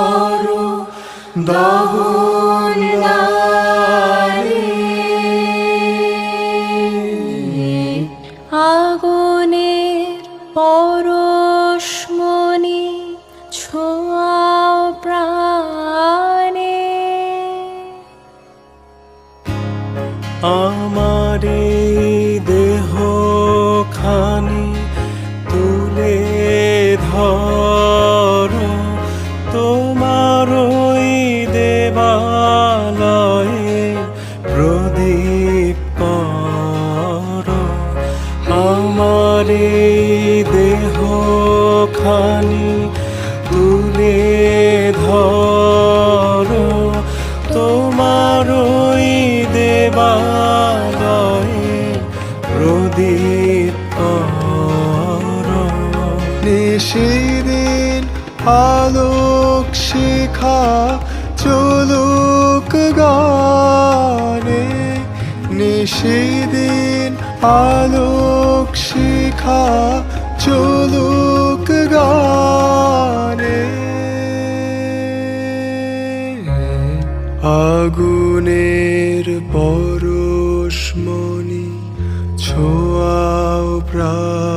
করো দহন নারী। আগুনের পরশমণি ছোঁয়াও প্রাণে। আমার এই দেহ খানি তুলে ধরো, তোমার ওই দেবালয়ে প্রদীপ করো। আমার এই দেহ খানি তুলে ধরো, তোমার ওই দেবালয়ে প্রদীপ করো। নিশিদিন আলোক শিখা চলুক গানে, নিশিদিন আলোক শিখা চলুক গানে। আগুনের পরশমণি ছোঁয়াও প্রাণ।